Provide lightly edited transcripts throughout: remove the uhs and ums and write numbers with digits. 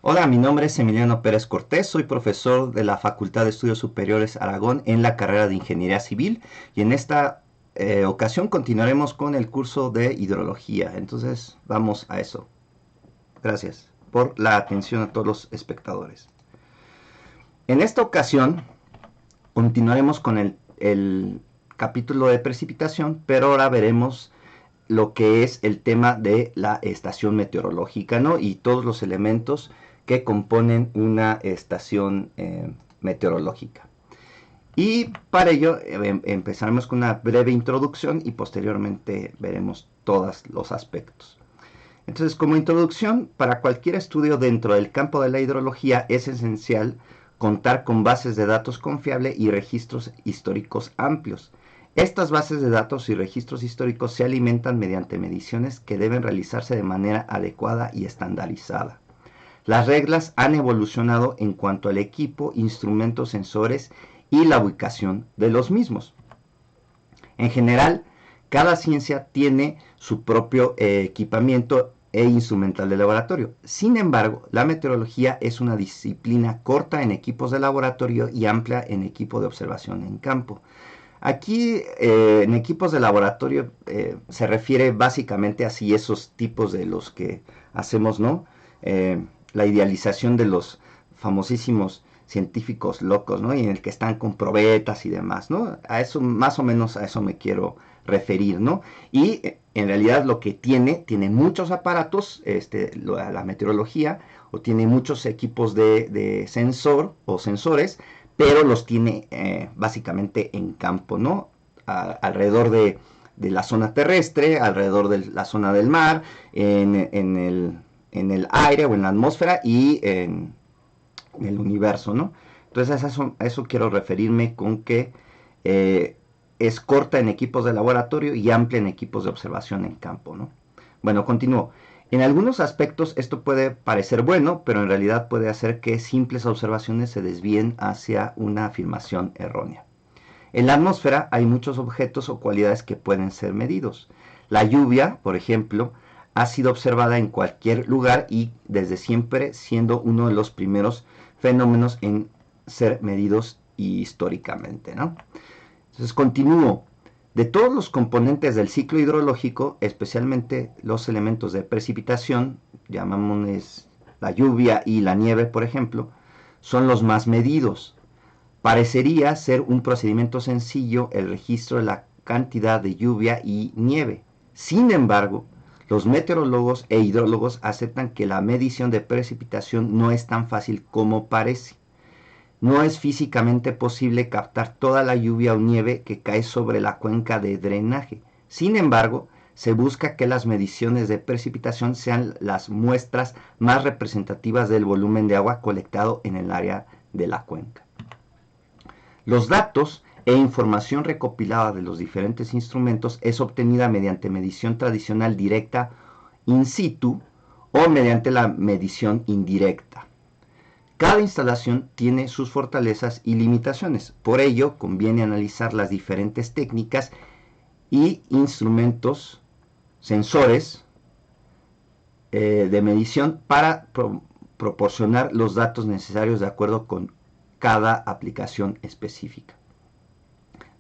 Hola, mi nombre es Emiliano Pérez Cortés, soy profesor de la Facultad de Estudios Superiores Aragón en la carrera de Ingeniería Civil y en esta ocasión continuaremos con el curso de hidrología. Entonces vamos a eso. Gracias por la atención a todos los espectadores. En esta ocasión continuaremos con el capítulo de precipitación, pero ahora veremos lo que es el tema de la estación meteorológica, ¿no? Y todos los elementos que componen una estación meteorológica. Y para ello empezaremos con una breve introducción y posteriormente veremos todos los aspectos. Entonces, como introducción, para cualquier estudio dentro del campo de la hidrología es esencial contar con bases de datos confiables y registros históricos amplios. Estas bases de datos y registros históricos se alimentan mediante mediciones que deben realizarse de manera adecuada y estandarizada. Las reglas han evolucionado en cuanto al equipo, instrumentos, sensores y la ubicación de los mismos. En general, cada ciencia tiene su propio equipamiento e instrumental de laboratorio. Sin embargo, la meteorología es una disciplina corta en equipos de laboratorio y amplia en equipo de observación en campo. Aquí en equipos de laboratorio se refiere básicamente así esos tipos de los que hacemos, ¿no? La idealización de los famosísimos científicos locos, ¿no? Y en el que están con probetas y demás, ¿no? A eso, más o menos a eso me quiero referir, ¿no? Y en realidad lo que tiene muchos aparatos, la meteorología, o tiene muchos equipos de sensor o sensores, pero los tiene básicamente en campo, ¿no? Alrededor de la zona terrestre, alrededor de la zona del mar, en el aire o en la atmósfera y en el universo, ¿no? Entonces a eso quiero referirme con que es corta en equipos de laboratorio y amplia en equipos de observación en campo, ¿no? Bueno, continúo. En algunos aspectos esto puede parecer bueno, pero en realidad puede hacer que simples observaciones se desvíen hacia una afirmación errónea. En la atmósfera hay muchos objetos o cualidades que pueden ser medidos. La lluvia, por ejemplo, ha sido observada en cualquier lugar y desde siempre siendo uno de los primeros fenómenos en ser medidos históricamente, ¿no? Entonces continúo. De todos los componentes del ciclo hidrológico, especialmente los elementos de precipitación, llamamos la lluvia y la nieve, por ejemplo, son los más medidos. Parecería ser un procedimiento sencillo el registro de la cantidad de lluvia y nieve. Sin embargo, los meteorólogos e hidrólogos aceptan que la medición de precipitación no es tan fácil como parece. No es físicamente posible captar toda la lluvia o nieve que cae sobre la cuenca de drenaje. Sin embargo, se busca que las mediciones de precipitación sean las muestras más representativas del volumen de agua colectado en el área de la cuenca. Los datos e información recopilada de los diferentes instrumentos es obtenida mediante medición tradicional directa in situ o mediante la medición indirecta. Cada instalación tiene sus fortalezas y limitaciones, por ello conviene analizar las diferentes técnicas y instrumentos, sensores de medición para proporcionar los datos necesarios de acuerdo con cada aplicación específica.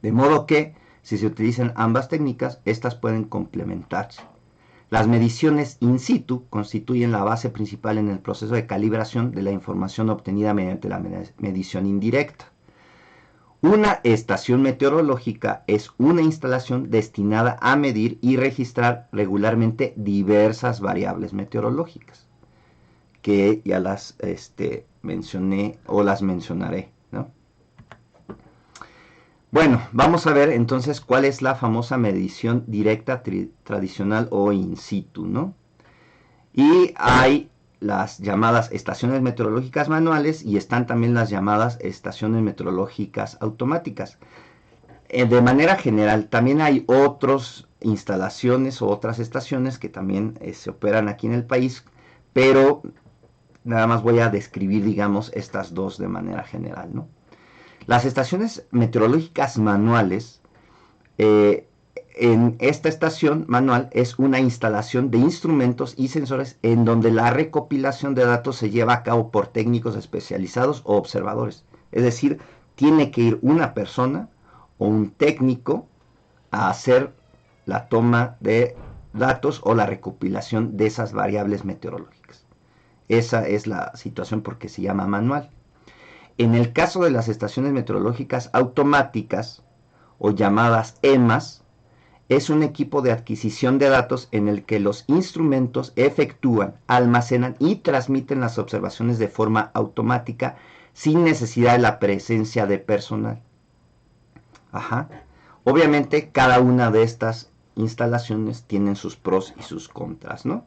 De modo que, si se utilizan ambas técnicas, estas pueden complementarse. Las mediciones in situ constituyen la base principal en el proceso de calibración de la información obtenida mediante la medición indirecta. Una estación meteorológica es una instalación destinada a medir y registrar regularmente diversas variables meteorológicas, que ya las mencioné o las mencionaré, ¿no? Bueno, vamos a ver entonces cuál es la famosa medición directa tradicional o in situ, ¿no? Y hay las llamadas estaciones meteorológicas manuales y están también las llamadas estaciones meteorológicas automáticas. De manera general, también hay otras instalaciones o otras estaciones que también se operan aquí en el país, pero nada más voy a describir, digamos, estas dos de manera general, ¿no? Las estaciones meteorológicas manuales en esta estación manual es una instalación de instrumentos y sensores en donde la recopilación de datos se lleva a cabo por técnicos especializados o observadores. Es decir, tiene que ir una persona o un técnico a hacer la toma de datos o la recopilación de esas variables meteorológicas. Esa es la situación porque se llama manual. En el caso de las estaciones meteorológicas automáticas o llamadas EMAS, es un equipo de adquisición de datos en el que los instrumentos efectúan, almacenan y transmiten las observaciones de forma automática sin necesidad de la presencia de personal. Ajá. Obviamente cada una de estas instalaciones tienen sus pros y sus contras, ¿no?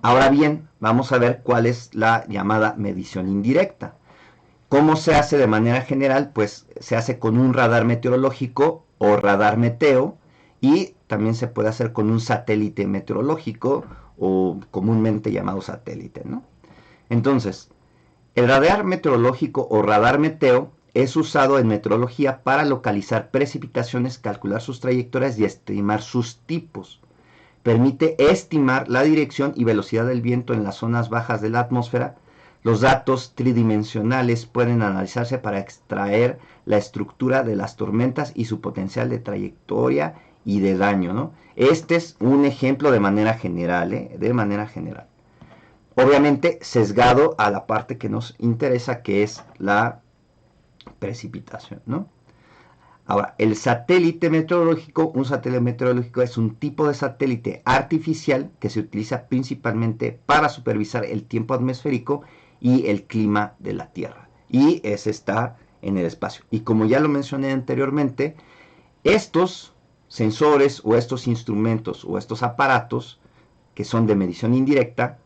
Ahora bien, vamos a ver cuál es la llamada medición indirecta. ¿Cómo se hace de manera general? Pues se hace con un radar meteorológico o radar meteo, y también se puede hacer con un satélite meteorológico o comúnmente llamado satélite, ¿no? Entonces, el radar meteorológico o radar meteo es usado en meteorología para localizar precipitaciones, calcular sus trayectorias y estimar sus tipos. Permite estimar la dirección y velocidad del viento en las zonas bajas de la atmósfera. Los datos tridimensionales pueden analizarse para extraer la estructura de las tormentas y su potencial de trayectoria y de daño, ¿no? Este es un ejemplo de manera general, de manera general. Obviamente sesgado a la parte que nos interesa, que es la precipitación, ¿no? Ahora, el satélite meteorológico, un satélite meteorológico es un tipo de satélite artificial que se utiliza principalmente para supervisar el tiempo atmosférico y el clima de la Tierra. Y ese está en el espacio. Y como ya lo mencioné anteriormente, estos sensores o estos instrumentos o estos aparatos que son de medición indirecta,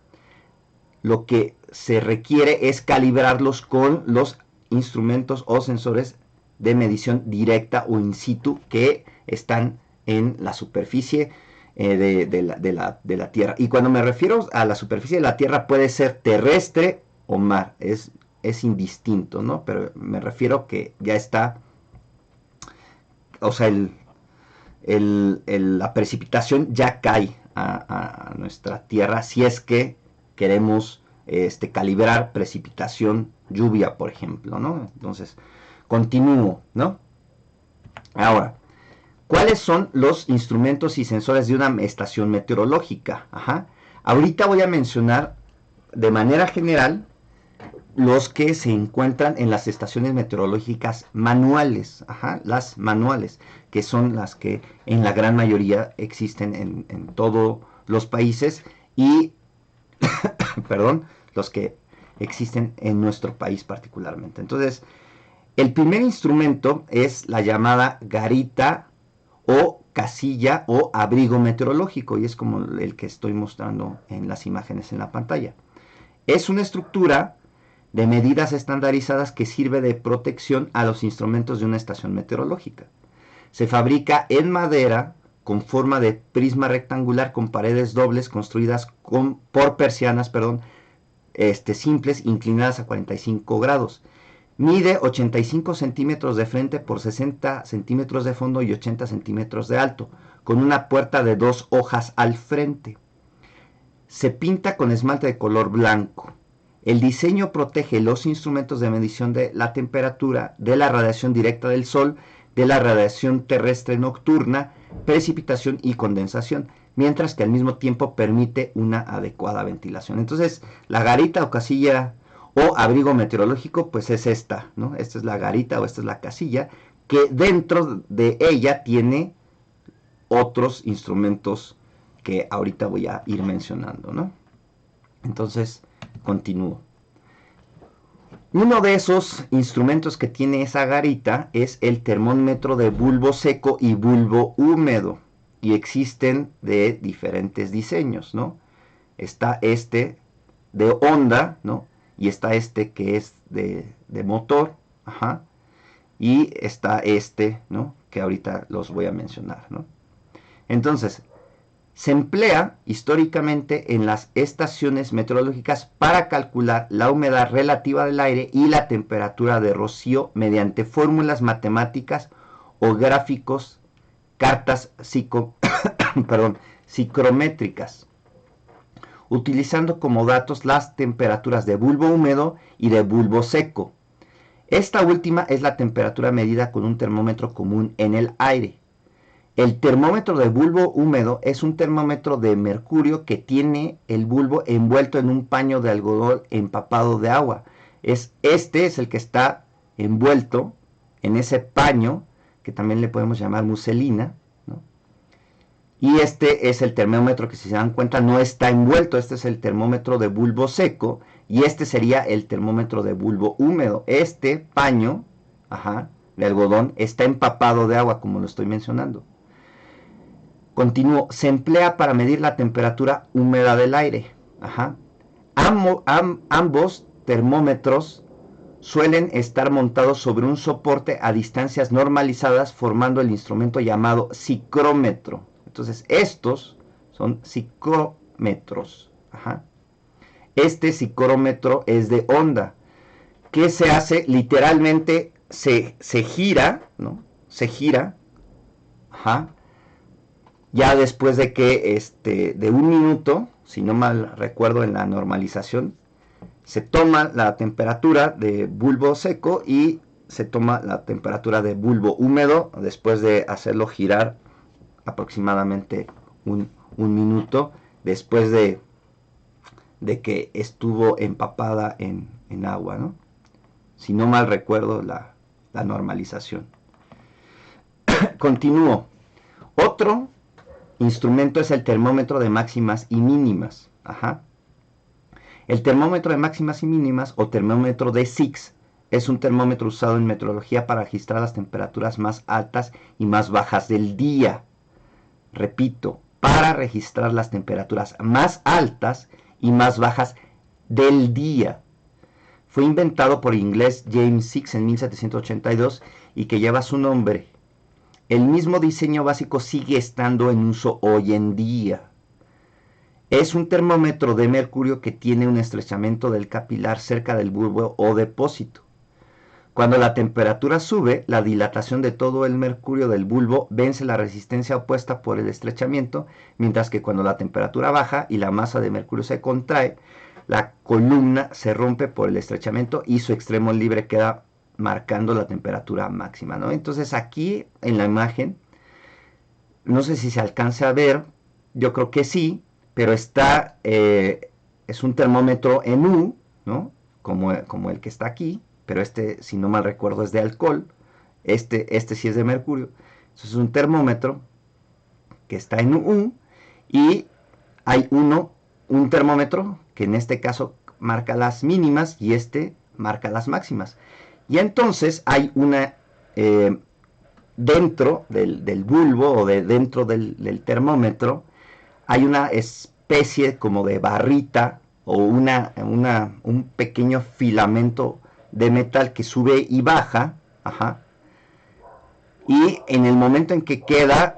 lo que se requiere es calibrarlos con los instrumentos o sensores de medición directa o in situ que están en la superficie de la Tierra. Y cuando me refiero a la superficie de la Tierra, puede ser terrestre o mar, es indistinto, ¿no? Pero me refiero que ya está, o sea, la precipitación ya cae a nuestra Tierra si es que queremos calibrar precipitación, lluvia, por ejemplo, ¿no? Entonces, continúo, ¿no? Ahora, ¿cuáles son los instrumentos y sensores de una estación meteorológica? Ajá. Ahorita voy a mencionar de manera general los que se encuentran en las estaciones meteorológicas manuales, ajá, las manuales, que son las que en la gran mayoría existen en todos los países y, perdón, los que existen en nuestro país particularmente. Entonces, el primer instrumento es la llamada garita o casilla o abrigo meteorológico, y es como el que estoy mostrando en las imágenes en la pantalla. Es una estructura de medidas estandarizadas que sirve de protección a los instrumentos de una estación meteorológica. Se fabrica en madera con forma de prisma rectangular con paredes dobles construidas por persianas, simples inclinadas a 45 grados. Mide 85 centímetros de frente por 60 centímetros de fondo y 80 centímetros de alto, con una puerta de 2 hojas al frente. Se pinta con esmalte de color blanco. El diseño protege los instrumentos de medición de la temperatura, de la radiación directa del sol, de la radiación terrestre nocturna, precipitación y condensación, mientras que al mismo tiempo permite una adecuada ventilación. Entonces, la garita o casilla o abrigo meteorológico, pues es esta, ¿no? Esta es la garita o esta es la casilla, que dentro de ella tiene otros instrumentos que ahorita voy a ir mencionando, ¿no? Entonces, continúo. Uno de esos instrumentos que tiene esa garita es el termómetro de bulbo seco y bulbo húmedo, y existen de diferentes diseños, ¿no? Está este de onda, ¿no? Y está este que es de motor, ajá, y está este, ¿no? Que ahorita los voy a mencionar, ¿no? Entonces, se emplea históricamente en las estaciones meteorológicas para calcular la humedad relativa del aire y la temperatura de rocío mediante fórmulas matemáticas o gráficos cartas perdón, psicométricas, utilizando como datos las temperaturas de bulbo húmedo y de bulbo seco. Esta última es la temperatura medida con un termómetro común en el aire. El termómetro de bulbo húmedo es un termómetro de mercurio que tiene el bulbo envuelto en un paño de algodón empapado de agua. Este es el que está envuelto en ese paño, que también le podemos llamar muselina, ¿no? Y este es el termómetro que, si se dan cuenta, no está envuelto. Este es el termómetro de bulbo seco y este sería el termómetro de bulbo húmedo. Este paño, de algodón está empapado de agua, como lo estoy mencionando. Continúo. Se emplea para medir la temperatura húmeda del aire. Ambos termómetros suelen estar montados sobre un soporte a distancias normalizadas, formando el instrumento llamado psicrómetro. Entonces, estos son psicrómetros. Este psicrómetro es de onda. ¿Qué se hace? Literalmente se gira, ¿no? Se gira. Ya después de que, de un minuto, si no mal recuerdo en la normalización, se toma la temperatura de bulbo seco y se toma la temperatura de bulbo húmedo después de hacerlo girar aproximadamente un minuto después de que estuvo empapada en agua, ¿no? Si no mal recuerdo la normalización. Continúo. Otro instrumento es el termómetro de máximas y mínimas. El termómetro de máximas y mínimas, o termómetro de SIX, es un termómetro usado en meteorología para registrar las temperaturas más altas y más bajas del día. Repito, para registrar las temperaturas más altas y más bajas del día. Fue inventado por el inglés James Six en 1782 y que lleva su nombre. El mismo diseño básico sigue estando en uso hoy en día. Es un termómetro de mercurio que tiene un estrechamiento del capilar cerca del bulbo o depósito. Cuando la temperatura sube, la dilatación de todo el mercurio del bulbo vence la resistencia opuesta por el estrechamiento, mientras que cuando la temperatura baja y la masa de mercurio se contrae, la columna se rompe por el estrechamiento y su extremo libre queda marcando la temperatura máxima, ¿no? Entonces aquí en la imagen, no sé si se alcanza a ver, yo creo que sí, pero está, es un termómetro en U, ¿no? Como el que está aquí, pero este, si no mal recuerdo, es de alcohol, este sí es de mercurio. Entonces es un termómetro que está en U y hay un termómetro que en este caso marca las mínimas y este marca las máximas. Y entonces hay una, dentro del bulbo o dentro del termómetro, hay una especie como de barrita o un pequeño filamento de metal que sube y baja, y en el momento en que queda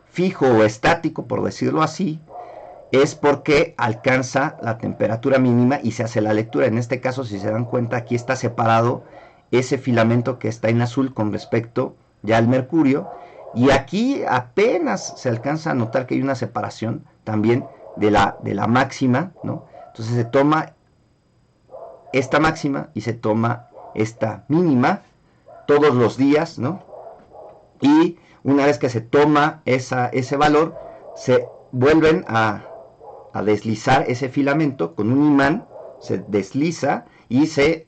fijo o estático, por decirlo así, es porque alcanza la temperatura mínima y se hace la lectura. En este caso, si se dan cuenta, aquí está separado ese filamento que está en azul con respecto ya al mercurio, y aquí apenas se alcanza a notar que hay una separación también de la máxima, ¿no? Entonces se toma esta máxima y se toma esta mínima todos los días, ¿no? Y una vez que se toma ese valor, se vuelven a deslizar ese filamento con un imán, se desliza y se,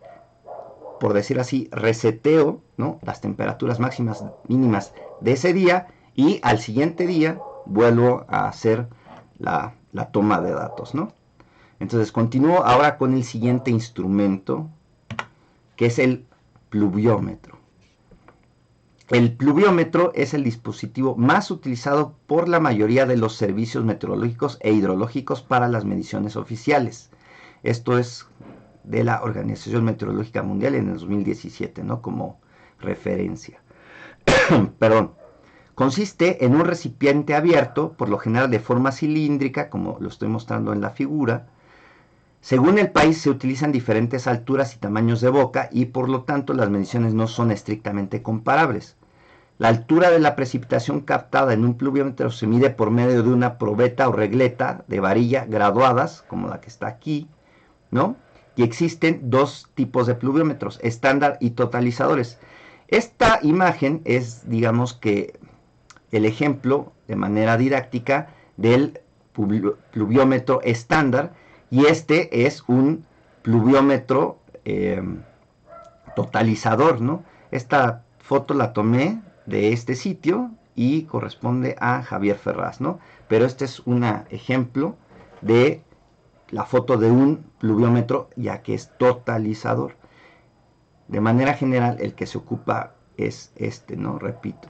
por decir así, reseteo, ¿no? Las temperaturas máximas, mínimas de ese día, y al siguiente día vuelvo a hacer la toma de datos, ¿no? Entonces continúo ahora con el siguiente instrumento, que es el pluviómetro. El pluviómetro es el dispositivo más utilizado por la mayoría de los servicios meteorológicos e hidrológicos para las mediciones oficiales. Esto es de la Organización Meteorológica Mundial en el 2017, ¿no? Como referencia. Perdón. Consiste en un recipiente abierto, por lo general de forma cilíndrica, como lo estoy mostrando en la figura. Según el país se utilizan diferentes alturas y tamaños de boca y por lo tanto las mediciones no son estrictamente comparables. La altura de la precipitación captada en un pluviómetro se mide por medio de una probeta o regleta de varilla graduadas, como la que está aquí, ¿no? Y existen dos tipos de pluviómetros, estándar y totalizadores. Esta imagen es, digamos que, el ejemplo de manera didáctica del pluviómetro estándar, y este es un pluviómetro totalizador, ¿no? Esta foto la tomé de este sitio y corresponde a Javier Ferraz, ¿no? Pero este es un ejemplo de la foto de un pluviómetro, ya que es totalizador. De manera general, el que se ocupa es este, ¿no? Repito.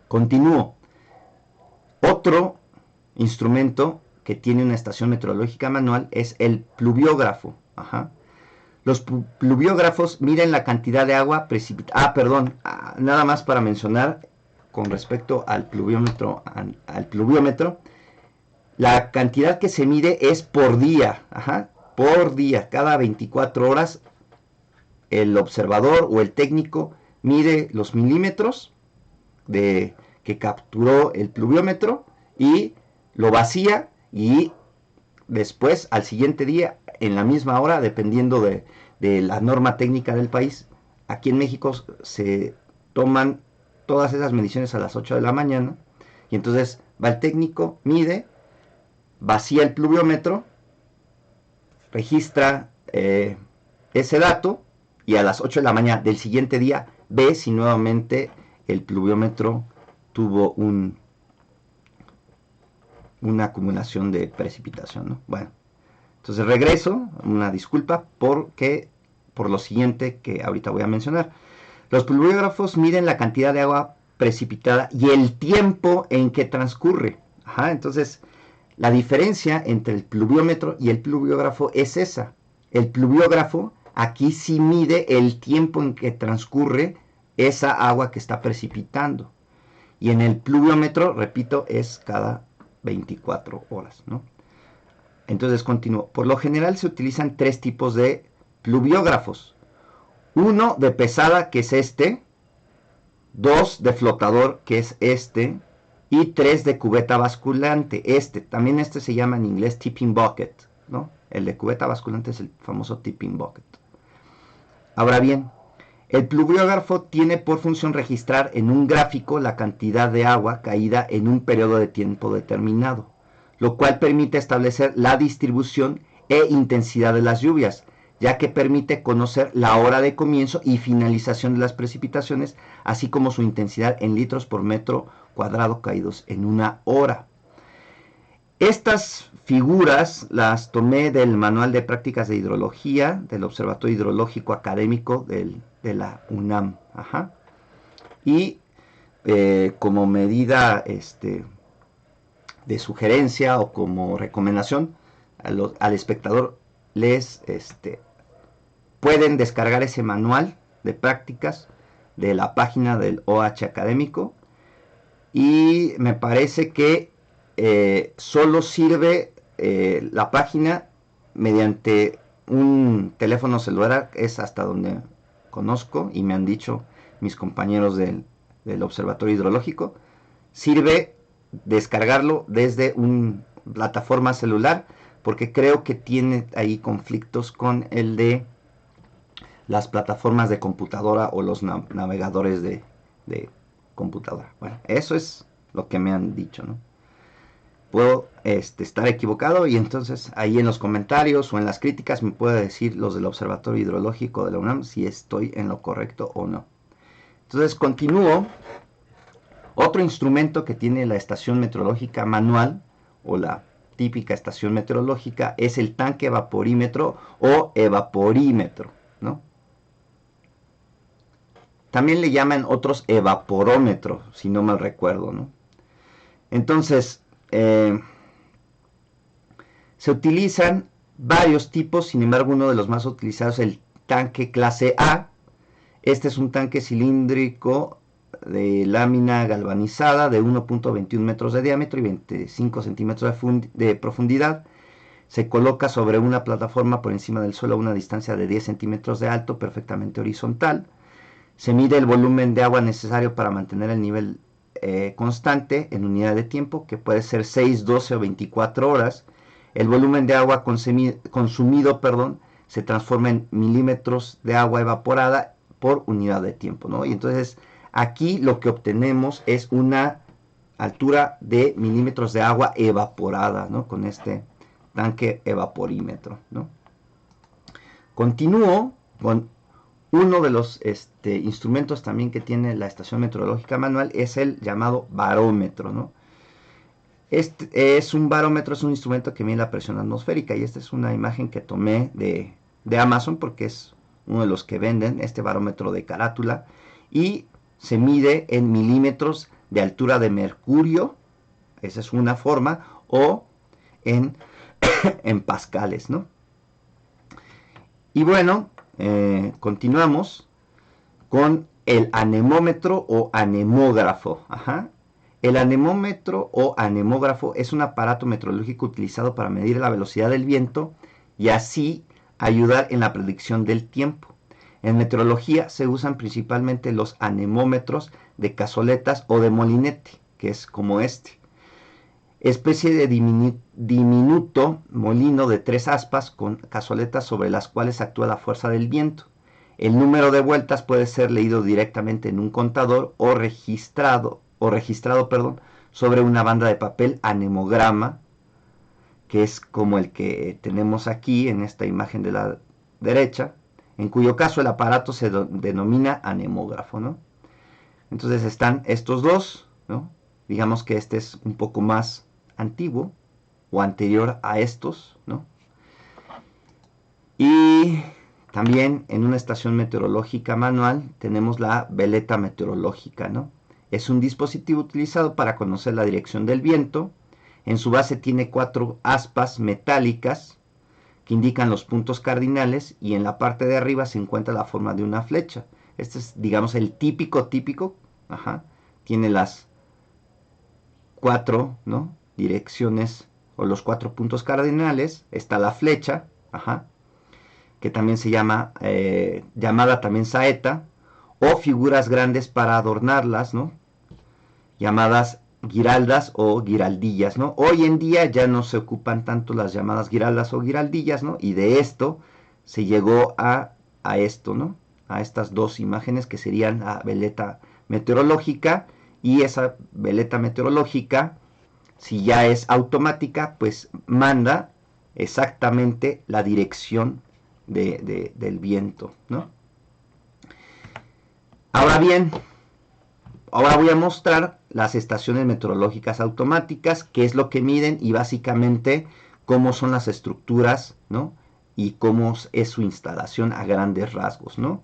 Continúo. Otro instrumento que tiene una estación meteorológica manual es el pluviógrafo. Ajá. Los pluviógrafos miden la cantidad de agua precipitada. Nada más para mencionar con respecto al pluviómetro, la cantidad que se mide es por día, por día, cada 24 horas el observador o el técnico mide los milímetros que capturó el pluviómetro y lo vacía, y después al siguiente día en la misma hora, dependiendo de la norma técnica del país. Aquí en México se toman todas esas mediciones a las 8 de la mañana, y entonces va el técnico, mide, vacía el pluviómetro, registra ese dato, y a las 8 de la mañana del siguiente día ve si nuevamente el pluviómetro tuvo una acumulación de precipitación, ¿no? Bueno, entonces regreso, una disculpa por lo siguiente que ahorita voy a mencionar. Los pluviógrafos miden la cantidad de agua precipitada y el tiempo en que transcurre. Entonces, la diferencia entre el pluviómetro y el pluviógrafo es esa. El pluviógrafo aquí sí mide el tiempo en que transcurre esa agua que está precipitando. Y en el pluviómetro, repito, es cada 24 horas, ¿no? Entonces continúo. Por lo general se utilizan tres tipos de pluviógrafos. Uno de pesada, que es este. Dos de flotador, que es este. Y tres de cubeta basculante, También este se llama en inglés tipping bucket, ¿no? El de cubeta basculante es el famoso tipping bucket. Ahora bien, el pluviógrafo tiene por función registrar en un gráfico la cantidad de agua caída en un periodo de tiempo determinado, lo cual permite establecer la distribución e intensidad de las lluvias, ya que permite conocer la hora de comienzo y finalización de las precipitaciones, así como su intensidad en litros por metro cuadrado caídos en una hora. Estas figuras las tomé del Manual de Prácticas de Hidrología del Observatorio Hidrológico Académico de la UNAM. Y como medida de sugerencia o como recomendación al espectador, les pueden descargar ese manual de prácticas de la página del OH académico, y me parece que solo sirve la página mediante un teléfono celular, es hasta donde conozco y me han dicho mis compañeros del Observatorio Hidrológico. Sirve descargarlo desde una plataforma celular, porque creo que tiene ahí conflictos con el de las plataformas de computadora o los navegadores de computadora. Bueno, eso es lo que me han dicho, ¿no? Puedo estar equivocado, y entonces ahí en los comentarios o en las críticas me puede decir los del Observatorio Hidrológico de la UNAM si estoy en lo correcto o no. Entonces continúo. Otro instrumento que tiene la estación meteorológica manual o la típica estación meteorológica es el tanque evaporímetro o evaporímetro, ¿no? También le llaman otros evaporómetro, si no mal recuerdo, ¿no? Entonces, se utilizan varios tipos, sin embargo uno de los más utilizados es el tanque clase A. Este es un tanque cilíndrico de lámina galvanizada de 1.21 metros de diámetro y 25 centímetros de profundidad. Se coloca sobre una plataforma por encima del suelo a una distancia de 10 centímetros de alto, perfectamente horizontal. Se mide el volumen de agua necesario para mantener el nivel constante en unidad de tiempo, que puede ser 6, 12 o 24 horas. El volumen de agua consumido, se transforma en milímetros de agua evaporada por unidad de tiempo, ¿no? Y entonces aquí lo que obtenemos es una altura de milímetros de agua evaporada, ¿no? Con este tanque evaporímetro, ¿no? Continúo con uno de los instrumentos también que tiene la estación meteorológica manual, es el llamado barómetro, ¿no? Este es un barómetro, es un instrumento que mide la presión atmosférica, y esta es una imagen que tomé de Amazon, porque es uno de los que venden este barómetro de carátula, y se mide en milímetros de altura de mercurio, esa es una forma, o en, en pascales, ¿no? Y bueno, continuamos con el anemómetro o anemógrafo. Ajá. El anemómetro o anemógrafo es un aparato meteorológico utilizado para medir la velocidad del viento y así ayudar en la predicción del tiempo. En meteorología se usan principalmente los anemómetros de cazoletas o de molinete, que es como este. Especie de diminuto molino de 3 aspas con cazoletas sobre las cuales actúa la fuerza del viento. El número de vueltas puede ser leído directamente en un contador o registrado sobre una banda de papel anemograma, que es como el que tenemos aquí en esta imagen de la derecha, en cuyo caso el aparato se denomina anemógrafo, ¿no? Entonces están estos dos, ¿no? Digamos que este es un poco más antiguo o anterior a estos, ¿no? Y también en una estación meteorológica manual tenemos la veleta meteorológica, ¿no? Es un dispositivo utilizado para conocer la dirección del viento. En su base tiene 4 aspas metálicas que indican los puntos cardinales, y en la parte de arriba se encuentra la forma de una flecha. Este es, digamos, el típico, ajá, tiene las 4, ¿no?, direcciones o los 4 puntos cardinales. Está la flecha, ajá, que también se llama, llamada también saeta, o figuras grandes para adornarlas, ¿no?, llamadas guiraldas o guiraldillas, ¿no? Hoy en día ya no se ocupan tanto las llamadas guiraldas o guiraldillas, ¿no? Y de esto se llegó a esto, ¿no? A estas dos imágenes que serían la veleta meteorológica, y esa veleta meteorológica, si ya es automática, pues manda exactamente la dirección del viento, ¿no? Ahora bien, ahora voy a mostrar las estaciones meteorológicas automáticas, qué es lo que miden y básicamente cómo son las estructuras, ¿no?, y cómo es su instalación a grandes rasgos, ¿no?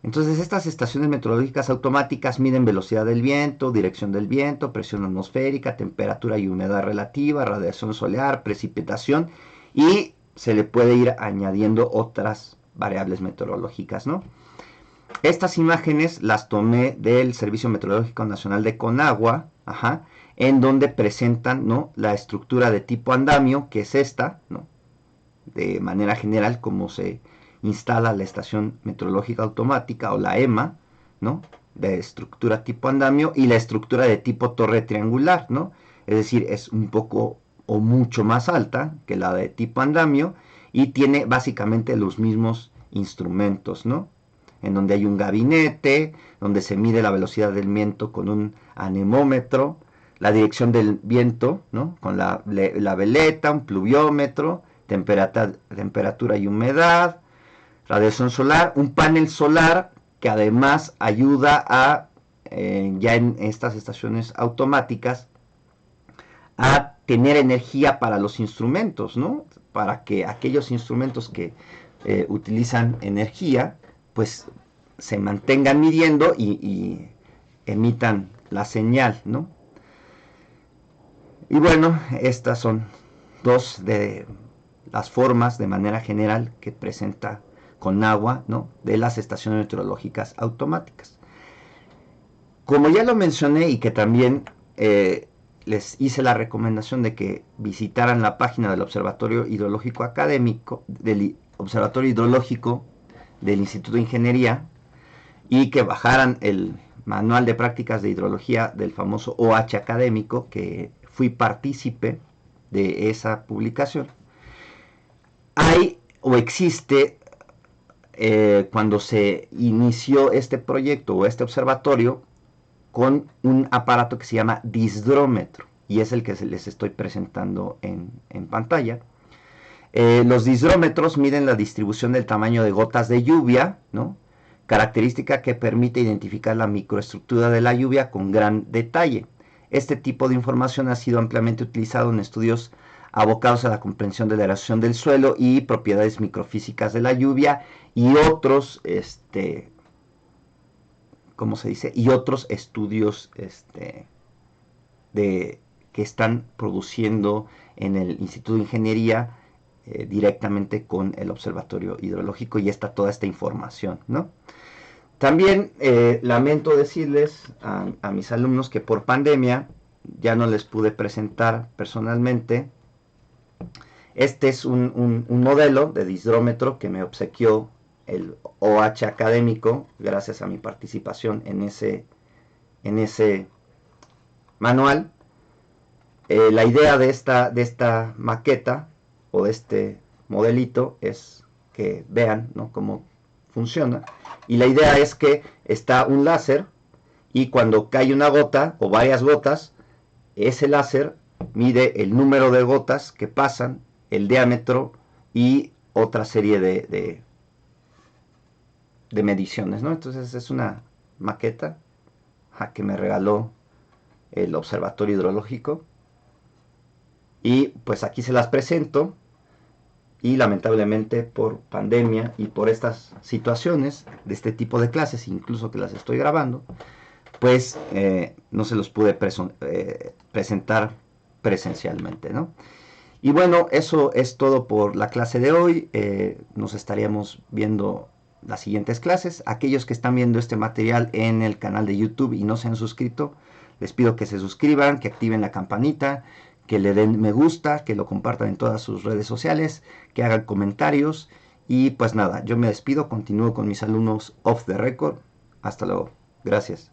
Entonces, estas estaciones meteorológicas automáticas miden velocidad del viento, dirección del viento, presión atmosférica, temperatura y humedad relativa, radiación solar, precipitación, y se le puede ir añadiendo otras variables meteorológicas, ¿no? Estas imágenes las tomé del Servicio Meteorológico Nacional de Conagua, ajá, en donde presentan, ¿no?, la estructura de tipo andamio, que es esta, ¿no?, de manera general cómo se instala la estación meteorológica automática o la EMA, ¿no?, de estructura tipo andamio, y la estructura de tipo torre triangular, ¿no? Es decir, es un poco o mucho más alta que la de tipo andamio y tiene básicamente los mismos instrumentos, ¿no?, en donde hay un gabinete, donde se mide la velocidad del viento con un anemómetro, la dirección del viento, ¿no?, con la veleta, un pluviómetro, temperatura y humedad, radiación solar, un panel solar que además ayuda a, ya en estas estaciones automáticas, a tener energía para los instrumentos, ¿no?, para que aquellos instrumentos que utilizan energía, pues se mantengan midiendo y emitan la señal, ¿no? Y bueno, estas son dos de las formas de manera general que presenta Conagua, ¿no?, de las estaciones meteorológicas automáticas. Como ya lo mencioné y que también les hice la recomendación de que visitaran la página del Observatorio Hidrológico Académico, del Observatorio Hidrológico del Instituto de Ingeniería, y que bajaran el manual de prácticas de hidrología del famoso OH académico, que fui partícipe de esa publicación. Hay o existe, cuando se inició este proyecto o este observatorio, con un aparato que se llama disdrómetro, y es el que les estoy presentando en pantalla. Los disdrómetros miden la distribución del tamaño de gotas de lluvia, ¿no? Característica que permite identificar la microestructura de la lluvia con gran detalle. Este tipo de información ha sido ampliamente utilizado en estudios abocados a la comprensión de la erosión del suelo y propiedades microfísicas de la lluvia y otros, ¿cómo se dice? Y otros estudios que están produciendo en el Instituto de Ingeniería directamente con el Observatorio Hidrológico, y está toda esta información, ¿no? También lamento decirles a mis alumnos que por pandemia ya no les pude presentar personalmente. Este es un modelo de disdrómetro que me obsequió el OH académico gracias a mi participación en ese manual. La idea de esta maqueta o de este modelito es que vean, ¿no?, cómo funciona. Y la idea es que está un láser, y cuando cae una gota o varias gotas, ese láser mide el número de gotas que pasan, el diámetro y otra serie de mediciones, ¿no? Entonces es una maqueta que me regaló el Observatorio Hidrológico, y pues aquí se las presento. Y lamentablemente por pandemia y por estas situaciones de este tipo de clases, incluso que las estoy grabando, pues no se los pude presentar presencialmente, ¿no? Y bueno, eso es todo por la clase de hoy. Nos estaríamos viendo las siguientes clases. Aquellos que están viendo este material en el canal de YouTube y no se han suscrito, les pido que se suscriban, que activen la campanita, que le den me gusta, que lo compartan en todas sus redes sociales, que hagan comentarios. Y pues nada, yo me despido, continúo con mis alumnos off the record. Hasta luego. Gracias.